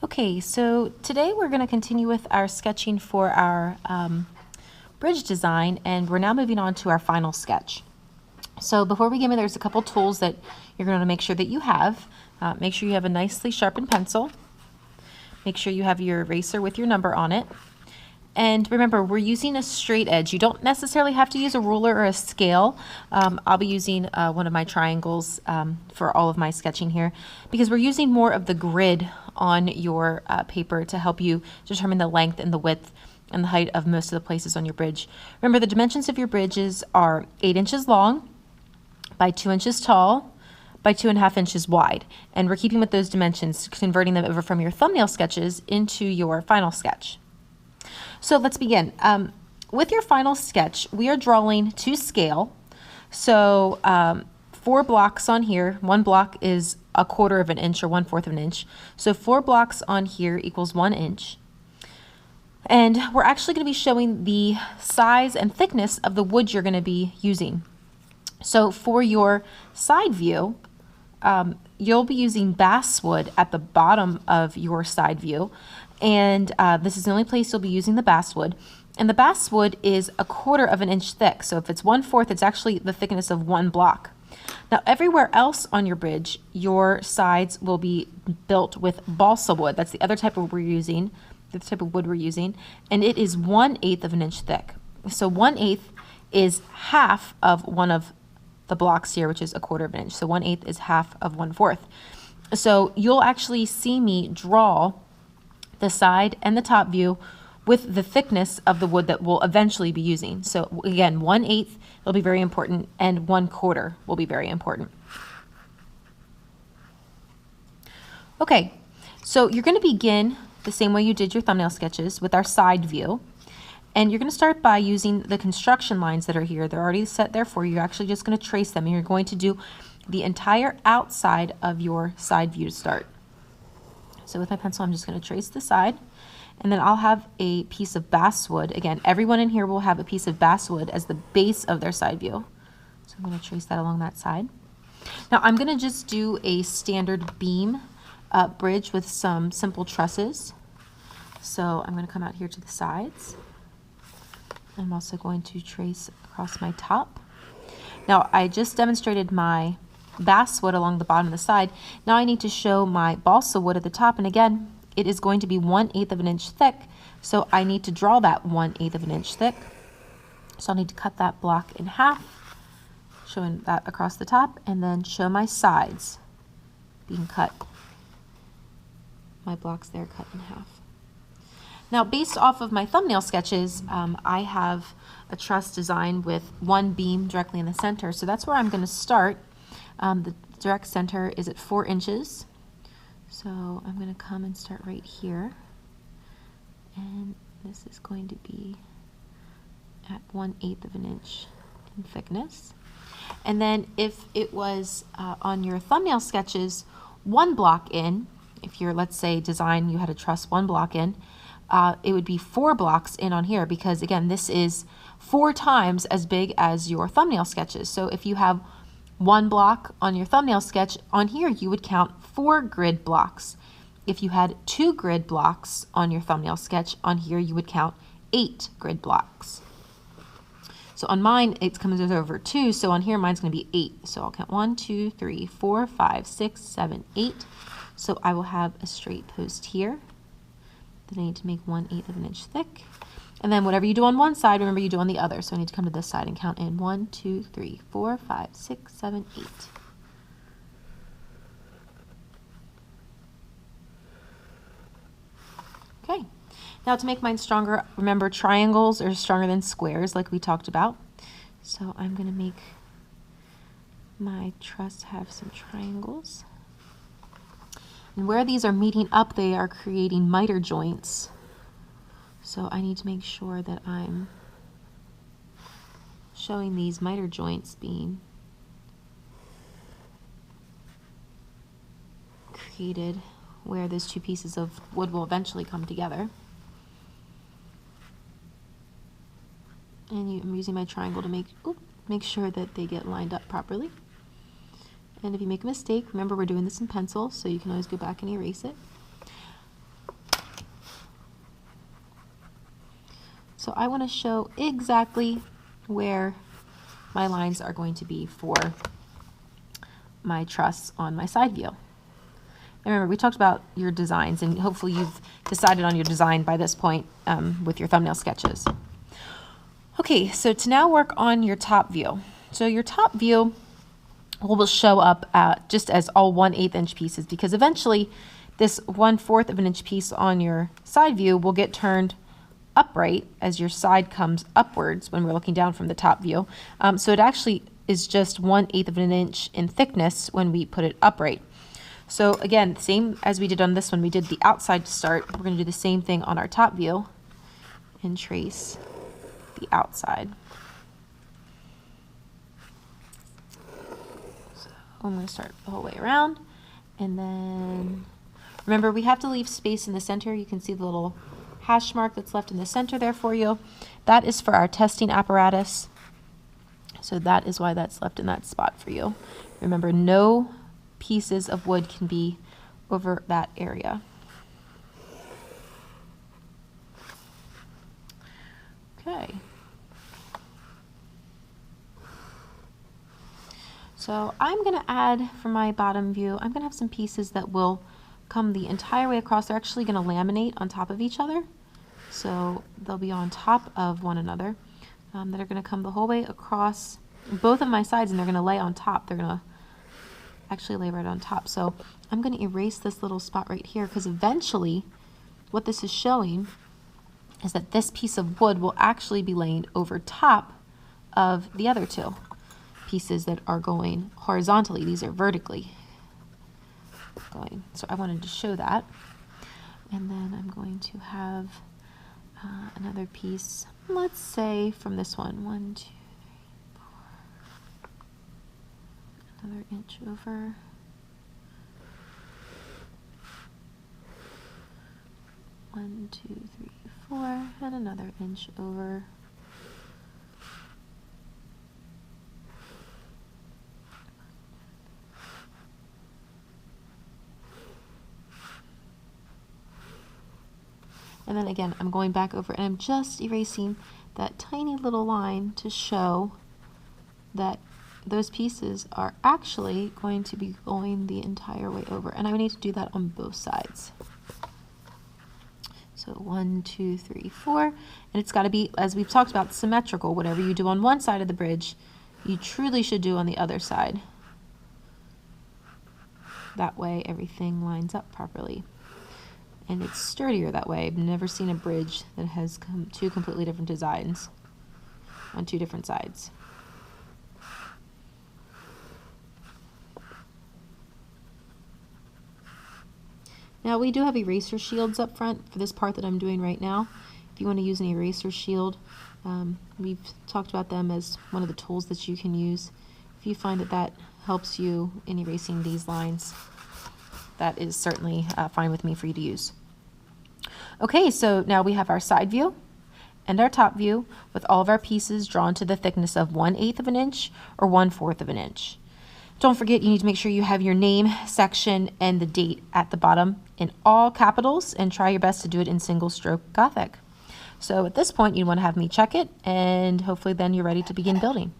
Okay, so today we're going to continue with our sketching for our bridge design, and we're now moving on to our final sketch. So before we get in, there's a couple tools that you're going to make sure that you have. Make sure you have a nicely sharpened pencil. Make sure you have your eraser with your number on it. And remember, we're using a straight edge. You don't necessarily have to use a ruler or a scale. I'll be using one of my triangles for all of my sketching here because we're using more of the grid on your paper to help you determine the length and the width and the height of most of the places on your bridge. Remember, the dimensions of your bridges are 8 inches long by 2 inches tall by 2.5 inches wide. And we're keeping with those dimensions, converting them over from your thumbnail sketches into your final sketch. So let's begin. With your final sketch, we are drawing to scale. So 4 blocks on here. 1 block is 1/4 of an inch or 1/4 of an inch. So 4 blocks on here equals 1 inch. And we're actually going to be showing the size and thickness of the wood you're going to be using. So for your side view, you'll be using basswood at the bottom of your side view. And this is the only place you'll be using the basswood. And the basswood is 1/4 of an inch thick. So if it's 1/4, it's actually the thickness of 1 block. Now everywhere else on your bridge, your sides will be built with balsa wood. That's the other type of wood we're using, and it is 1/8 of an inch thick. So 1/8 is half of one of the blocks here, which is 1/4 of an inch. So 1/8 is half of 1/4. So you'll actually see me draw the side and the top view with the thickness of the wood that we'll eventually be using. So again, 1/8 will be very important, and 1/4 will be very important. Okay, so you're going to begin the same way you did your thumbnail sketches with our side view. And you're going to start by using the construction lines that are here. They're already set there for you. You're actually just going to trace them, and you're going to do the entire outside of your side view to start. So with my pencil, I'm just going to trace the side, and then I'll have a piece of basswood. Again, everyone in here will have a piece of basswood as the base of their side view. So I'm going to trace that along that side. Now I'm going to just do a standard beam bridge with some simple trusses. So I'm going to come out here to the sides. I'm also going to trace across my top. Now I just demonstrated my basswood along the bottom of the side. Now I need to show my balsa wood at the top, and again, it is going to be 1/8 of an inch thick, so I need to draw that 1/8 of an inch thick. So I'll need to cut that block in half, showing that across the top, and then show my sides being cut. My blocks there cut in half. Now, based off of my thumbnail sketches, I have a truss designed with 1 beam directly in the center, so that's where I'm going to start. The direct center is at 4 inches, so I'm going to come and start right here, and this is going to be at 1/8 of an inch in thickness. And then if it was on your thumbnail sketches 1 block in, if you're, let's say, design, you had a truss 1 block in, it would be 4 blocks in on here, because again, this is 4 times as big as your thumbnail sketches. So if you have 1 block on your thumbnail sketch, on here you would count 4 grid blocks. If you had 2 grid blocks on your thumbnail sketch, on here you would count 8 grid blocks. So on mine, it comes over 2, so on here mine's going to be 8. So I'll count 1, 2, 3, 4, 5, 6, 7, 8. So I will have a straight post here that I need to make 1/8 of an inch thick. And then whatever you do on one side, remember you do on the other. So I need to come to this side and count in 1, 2, 3, 4, 5, 6, 7, 8. Okay, now to make mine stronger, remember triangles are stronger than squares like we talked about. So I'm going to make my truss have some triangles. And where these are meeting up, they are creating miter joints. So I need to make sure that I'm showing these miter joints being created where those 2 pieces of wood will eventually come together. And I'm using my triangle to make sure that they get lined up properly. And if you make a mistake, remember we're doing this in pencil, so you can always go back and erase it. So I want to show exactly where my lines are going to be for my truss on my side view. And remember, we talked about your designs, and hopefully you've decided on your design by this point with your thumbnail sketches. Okay, so to now work on your top view. So your top view will show up just as all 1/8 inch pieces, because eventually this 1/4 of an inch piece on your side view will get turned upright as your side comes upwards when we're looking down from the top view. So it actually is just 1/8 of an inch in thickness when we put it upright. So again, same as we did on this one, we did the outside to start. We're going to do the same thing on our top view and trace the outside. So I'm going to start the whole way around, and then remember, we have to leave space in the center. You can see the little hash mark that's left in the center there for you. That is for our testing apparatus. So that is why that's left in that spot for you. Remember, no pieces of wood can be over that area. Okay. So I'm going to add, for my bottom view, I'm going to have some pieces that will come the entire way across. They're actually going to laminate on top of each other. So they'll be on top of one another, that are going to come the whole way across both of my sides, and they're going to lay on top. They're going to actually lay right on top. So I'm going to erase this little spot right here, because eventually what this is showing is that this piece of wood will actually be laying over top of the other two pieces that are going horizontally. These are vertically going. So I wanted to show that. And then I'm going to have another piece, let's say from this one, 1, 2, 3, 4, another inch over. One, 2, 3, 4, and another inch over. And then again, I'm going back over and I'm just erasing that tiny little line to show that those pieces are actually going to be going the entire way over. And I would need to do that on both sides. So 1, 2, 3, 4. And it's got to be, as we've talked about, symmetrical. Whatever you do on one side of the bridge, you truly should do on the other side. That way everything lines up properly. And it's sturdier that way. I've never seen a bridge that has two completely different designs on two different sides. Now we do have eraser shields up front for this part that I'm doing right now. If you want to use an eraser shield, we've talked about them as one of the tools that you can use. If you find that that helps you in erasing these lines, that is certainly fine with me for you to use. Okay, so now we have our side view and our top view with all of our pieces drawn to the thickness of 1/8 of an inch or 1/4 of an inch. Don't forget, you need to make sure you have your name, section, and the date at the bottom in all capitals, and try your best to do it in single stroke Gothic. So at this point, you want to have me check it, and hopefully then you're ready to begin building.